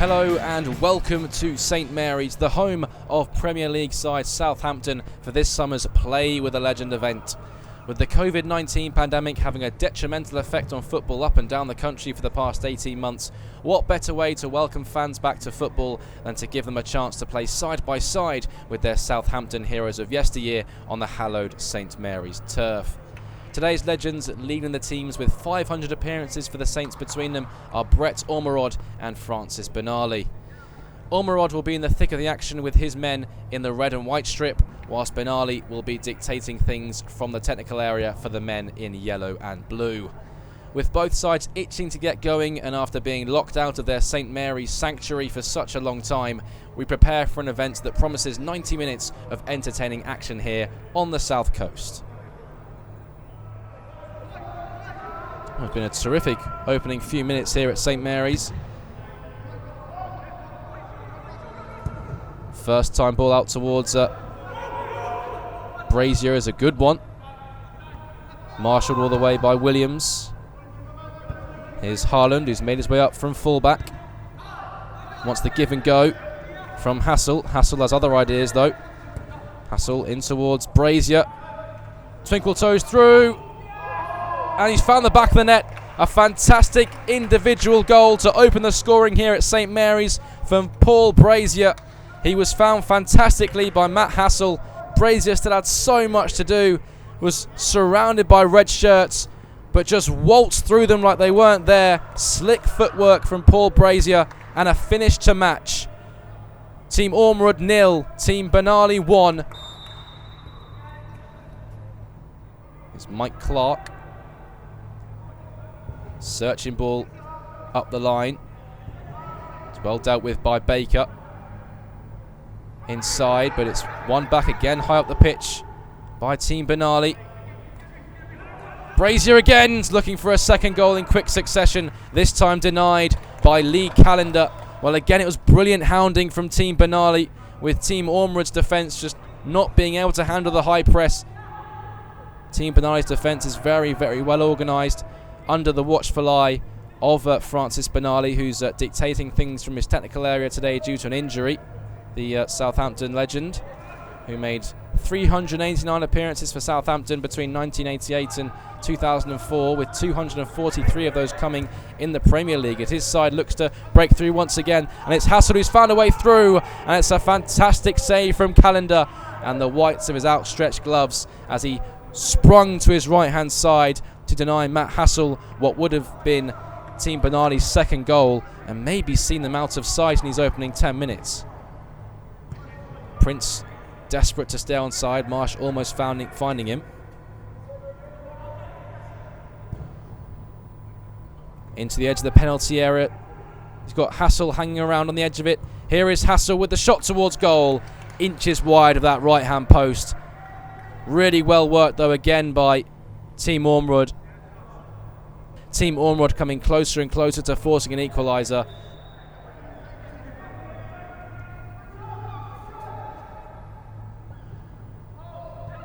Hello and welcome to St Mary's, the home of Premier League side Southampton for this summer's Play with a Legend event. With the COVID-19 pandemic having a detrimental effect on football up and down the country for the past 18 months, what better way to welcome fans back to football than to give them a chance to play side by side with their Southampton heroes of yesteryear on the hallowed St Mary's turf. Today's legends leading the teams with 500 appearances for the Saints between them are Brett Ormerod and Francis Benali. Ormerod will be in the thick of the action with his men in the red and white strip, whilst Benali will be dictating things from the technical area for the men in yellow and blue. With both sides itching to get going and after being locked out of their St Mary's sanctuary for such a long time, we prepare for an event that promises 90 minutes of entertaining action here on the South Coast. It's been a terrific opening few minutes here at St Mary's. First time ball out towards Brazier is a good one. Marshalled all the way by Williams. Here's Haaland, who's made his way up from fullback. Wants the give and go from Hassel. Hassel has other ideas though. Hassel in towards Brazier. Twinkle toes through. And he's found the back of the net. A fantastic individual goal to open the scoring here at St Mary's from Paul Brazier. He was found fantastically by Matt Hassel. Brazier still had so much to do, was surrounded by red shirts, but just waltzed through them like they weren't there. Slick footwork from Paul Brazier and a finish to match. Team Ormerod 0, Team Benali 1. It's Mike Clark. Searching ball up the line. It's well dealt with by Baker. Inside, but it's one back again, high up the pitch by Team Benali. Brazier again, looking for a second goal in quick succession. This time denied by Lee Callender. Well, again, it was brilliant hounding from Team Benali, with Team Ormerod's defence just not being able to handle the high press. Team Benali's defence is very, very well organised, under the watchful eye of Francis Benali, who's dictating things from his technical area today due to an injury. The Southampton legend, who made 389 appearances for Southampton between 1988 and 2004, with 243 of those coming in the Premier League. His side looks to break through once again, and it's Hassel who's found a way through, and it's a fantastic save from Callender and the whites of his outstretched gloves as he sprung to his right-hand side to deny Matt Hassel what would have been Team Benali's second goal and maybe seen them out of sight in his opening 10 minutes. Prince desperate to stay on side. Marsh almost finding him. Into the edge of the penalty area. He's got Hassel hanging around on the edge of it. Here is Hassel with the shot towards goal. Inches wide of that right-hand post. Really well worked though again by Team Ormerod. Team Ormerod coming closer and closer to forcing an equaliser.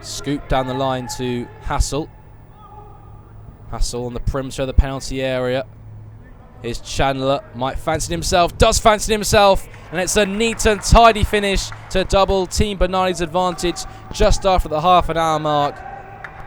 Scoop down the line to Hassel. Hassel on the perimeter of the penalty area. Here's Chandler. Might fancy himself. Does fancy himself. And it's a neat and tidy finish to double Team Benali's advantage just after the half an hour mark.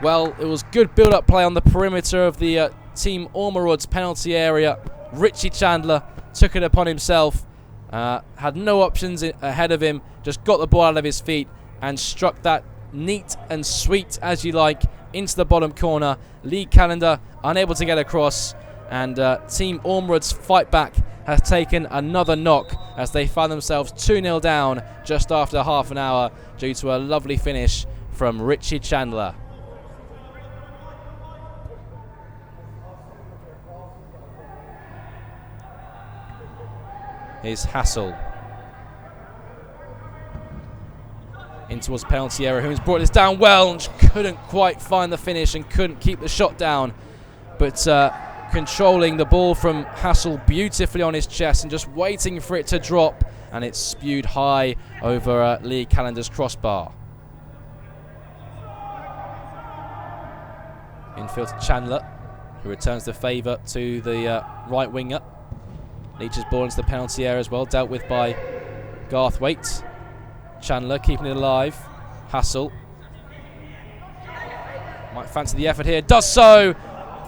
Well, it was good build-up play on the perimeter of the Team Ormerod's penalty area. Richie Chandler took it upon himself. Had no options ahead of him. Just got the ball out of his feet and struck that neat and sweet as you like into the bottom corner. Lee Callender unable to get across, and Team Ormerod's fight back has taken another knock as they found themselves 2-0 down just after half an hour due to a lovely finish from Richie Chandler. Here's Hassel in towards the penalty area, who's brought this down well and couldn't quite find the finish and couldn't keep the shot down, but controlling the ball from Hassel beautifully on his chest and just waiting for it to drop, and it's spewed high over Lee Callender's crossbar. Infield to Chandler, who returns the favour to the right winger. Leach's ball into the penalty area as well, dealt with by Garthwaite. Chandler keeping it alive. Hassel might fancy the effort here, does so,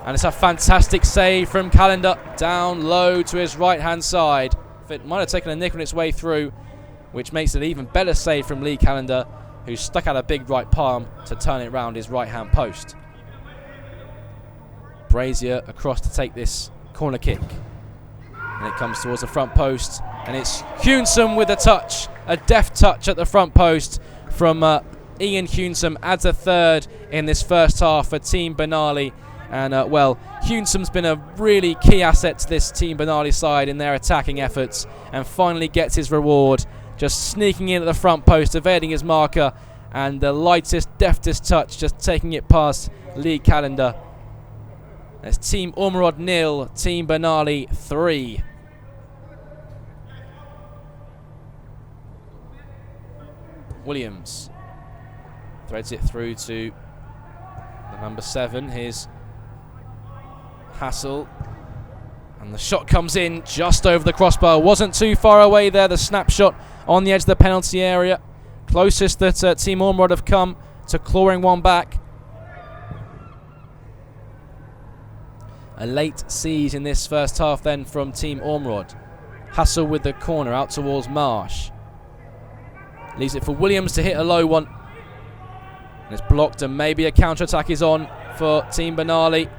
and it's a fantastic save from Calendar, down low to his right hand side. It might have taken a nick on its way through, which makes it an even better save from Lee Calendar, who stuck out a big right palm to turn it round his right hand post. Brazier across to take this corner kick, and it comes towards the front post, and it's Hunsum with a touch, a deft touch at the front post from Ian Hunsum, adds a third in this first half for Team Benali. And well, Hunsum's been a really key asset to this Team Benali side in their attacking efforts, and finally gets his reward, just sneaking in at the front post, evading his marker, and the lightest, deftest touch, just taking it past Lee Calendar. It's Team Ormerod 0, Team Benali 3. Williams threads it through to the number 7. Here's Hassel, and the shot comes in just over the crossbar. Wasn't too far away there, the snapshot on the edge of the penalty area. Closest that Team Ormerod have come to clawing one back. A late seize in this first half then from Team Ormerod. Hassel with the corner out towards Marsh. Leaves it for Williams to hit a low one. And it's blocked, and maybe a counter-attack is on for Team Benali.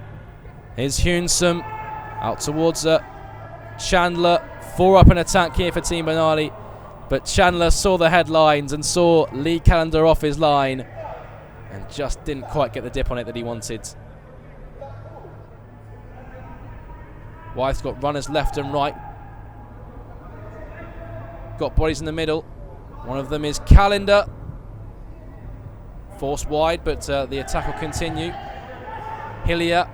Here's Hunsum out towards Chandler. 4 up in attack here for Team Benali. But Chandler saw the headlines and saw Lee Calendar off his line, and just didn't quite get the dip on it that he wanted. Wyeth's got runners left and right. Got bodies in the middle. One of them is Calendar. Forced wide, but the attack will continue. Hillier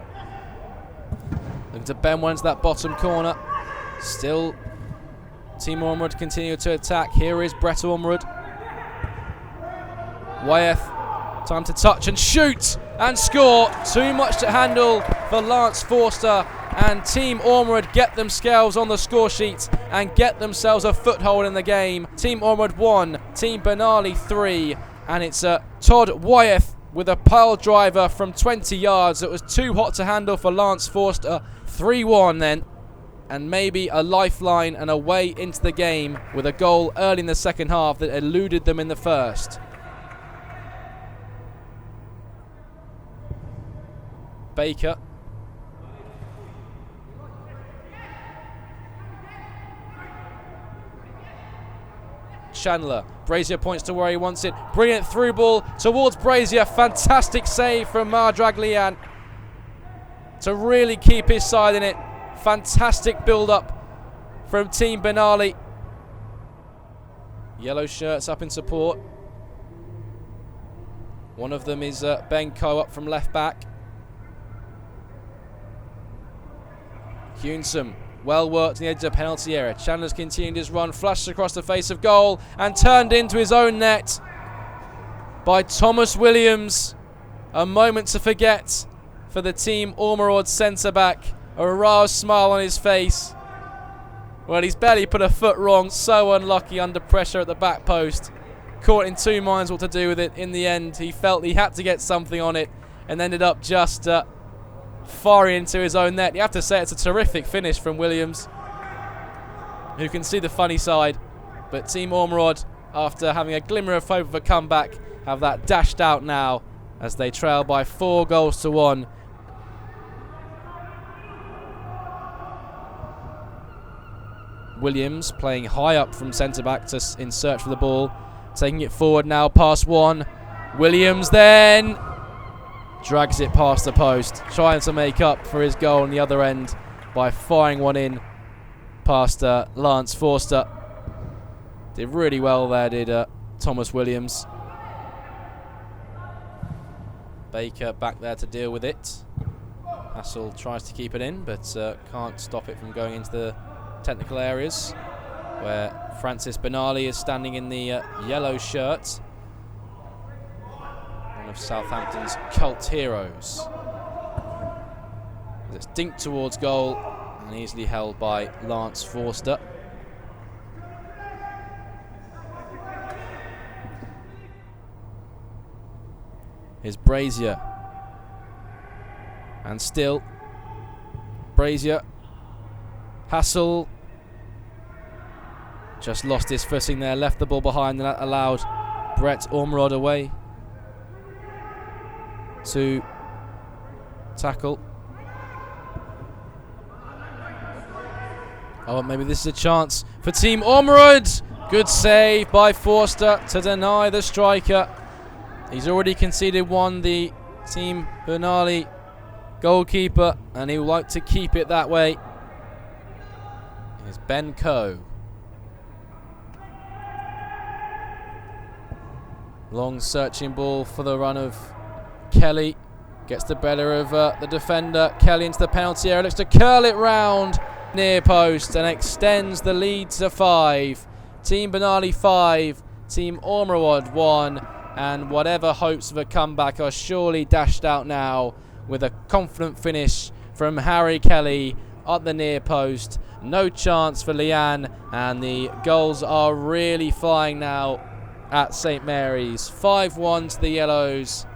looking to bend one into that bottom corner. Still Team Ormerod continue to attack. Here is Brett Ormerod. Wyeth, time to touch and shoot and score. Too much to handle for Lance Forster, and Team Ormerod get themselves on the score sheet and get themselves a foothold in the game. Team Ormerod 1, Team Benali 3, and it's Todd Wyeth with a pile driver from 20 yards that was too hot to handle for Lance Forster. 3-1 then, and maybe a lifeline and a way into the game with a goal early in the second half that eluded them in the first. Baker. Chandler. Brazier points to where he wants it. Brilliant through ball towards Brazier. Fantastic save from Mardraglian to really keep his side in it. Fantastic build-up from Team Benali. Yellow shirts up in support. One of them is Ben Coe up from left back. Hunsum, well worked on the edge of the penalty area. Chandler's continued his run, flashed across the face of goal and turned into his own net by Thomas Williams. A moment to forget for the Team Ormerod centre-back. A aroused smile on his face. Well, he's barely put a foot wrong. So unlucky under pressure at the back post. Caught in two minds what to do with it. In the end, he felt he had to get something on it and ended up just far into his own net. You have to say it's a terrific finish from Williams, who can see the funny side. But Team Ormerod, after having a glimmer of hope of a comeback, have that dashed out now as they trail by 4-1. Williams playing high up from centre-back in search for the ball. Taking it forward now past one. Williams then drags it past the post, trying to make up for his goal on the other end by firing one in past Lance Forster. Did really well there, did Thomas Williams. Baker back there to deal with it. Hassel tries to keep it in, but can't stop it from going into the technical areas, where Francis Benali is standing in the yellow shirt. One of Southampton's cult heroes. It's dinked towards goal, and easily held by Lance Forster. Here's Brazier. And still, Brazier. Hassel just lost his footing there, left the ball behind, and that allowed Brett Ormerod away to tackle. Oh, maybe this is a chance for Team Ormerod. Good save by Forster to deny the striker. He's already conceded one, the Team Benali goalkeeper, and he would like to keep it that way. Here's Ben Coe. Long searching ball for the run of Kelly. Gets the better of the defender. Kelly into the penalty area. Looks to curl it round near post and extends the lead to 5. Team Benali 5. Team Ormerod 1. And whatever hopes of a comeback are surely dashed out now with a confident finish from Harry Kelly at the near post. No chance for Leanne, and the goals are really flying now at St Mary's. 5-1 to the Yellows.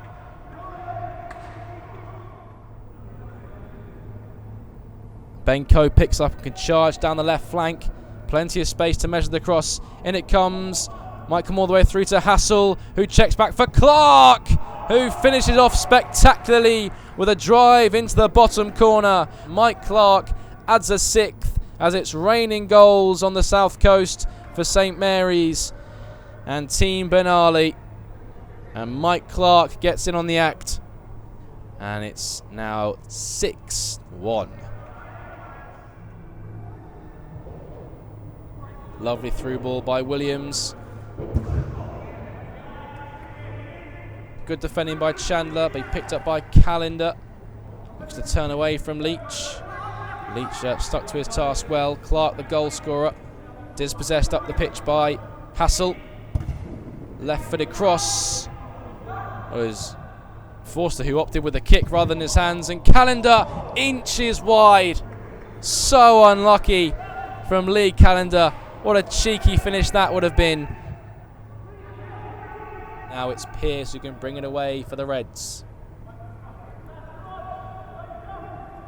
Benko picks up and can charge down the left flank. Plenty of space to measure the cross. In it comes. Might come all the way through to Hassel, who checks back for Clark, who finishes off spectacularly with a drive into the bottom corner. Mike Clark adds a 6th as it's raining goals on the south coast for St Mary's and Team Benali. And Mike Clark gets in on the act. And it's now 6-1. Lovely through ball by Williams. Good defending by Chandler, but he picked up by Calendar. Looks to turn away from Leach. Leach stuck to his task well. Clark, the goal scorer, dispossessed up the pitch by Hassel. Left-footed cross. It was Forster who opted with a kick rather than his hands, and Calendar inches wide. So unlucky from Lee Calendar. What a cheeky finish that would have been. Now it's Pearce who can bring it away for the Reds.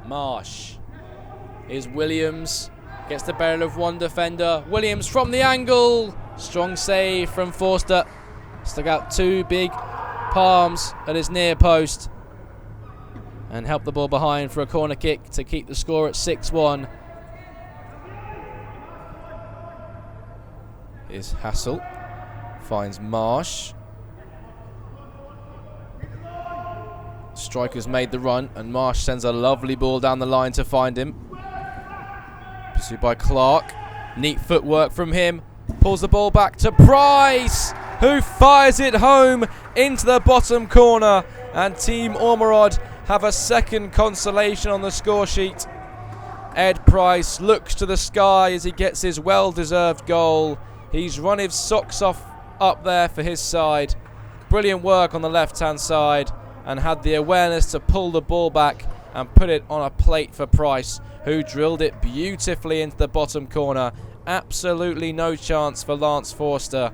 Marsh. Here's Williams. Gets the better of one defender. Williams from the angle. Strong save from Forster. Stuck out 2 big palms at his near post. And helped the ball behind for a corner kick to keep the score at 6-1. Here's Hassel. Finds Marsh. Striker's made the run, and Marsh sends a lovely ball down the line to find him. Pursued by Clark. Neat footwork from him. Pulls the ball back to Price, who fires it home into the bottom corner. And Team Ormerod have a second consolation on the score sheet. Ed Price looks to the sky as he gets his well-deserved goal. He's run his socks off up there for his side. Brilliant work on the left-hand side, and had the awareness to pull the ball back and put it on a plate for Price, who drilled it beautifully into the bottom corner. Absolutely no chance for Lance Forster.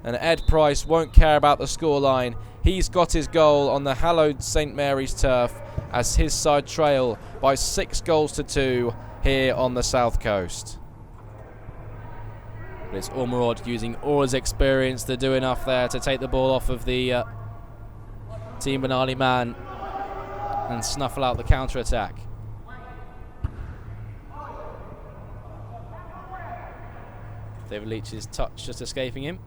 And Ed Price won't care about the scoreline. He's got his goal on the hallowed St Mary's turf as his side trail by 6-2 here on the south coast. But it's Ormerod using all his experience to do enough there to take the ball off of the Team Benali man and snuffle out the counter-attack. David Leach's touch just escaping him.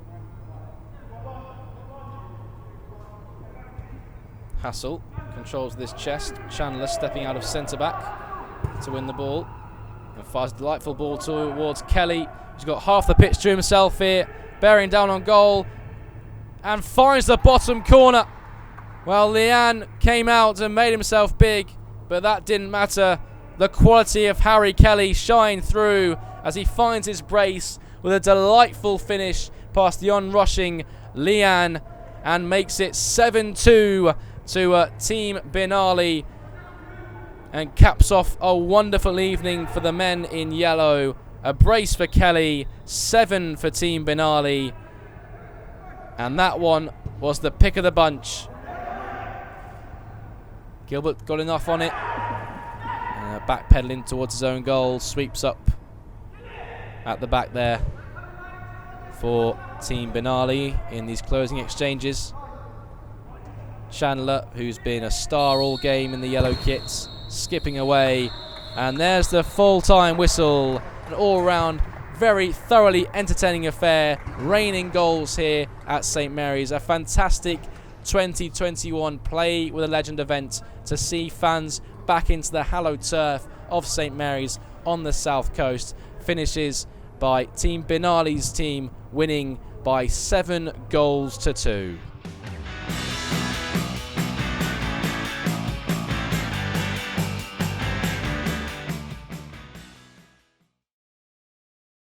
Hassel controls this chest. Chandler stepping out of centre-back to win the ball. And fires a delightful ball towards Kelly. He's got half the pitch to himself here. Bearing down on goal. And finds the bottom corner. Well, Leanne came out and made himself big, but that didn't matter. The quality of Harry Kelly shined through as he finds his brace with a delightful finish past the on-rushing Leanne and makes it 7-2 to Team Benali. and caps off a wonderful evening for the men in yellow. A brace for Kelly, 7 for Team Benali, and that one was the pick of the bunch. Gilbert got enough on it, backpedaling towards his own goal, sweeps up at the back there for Team Benali in these closing exchanges. Chandler, who's been a star all game in the yellow kits, skipping away, and there's the full-time whistle. An all-round, very thoroughly entertaining affair, raining goals here at St Mary's. A fantastic 2021 Play with a Legend event to see fans back into the hallowed turf of St Mary's on the south coast. Finishes by Team Benali's team winning by 7 goals to 2.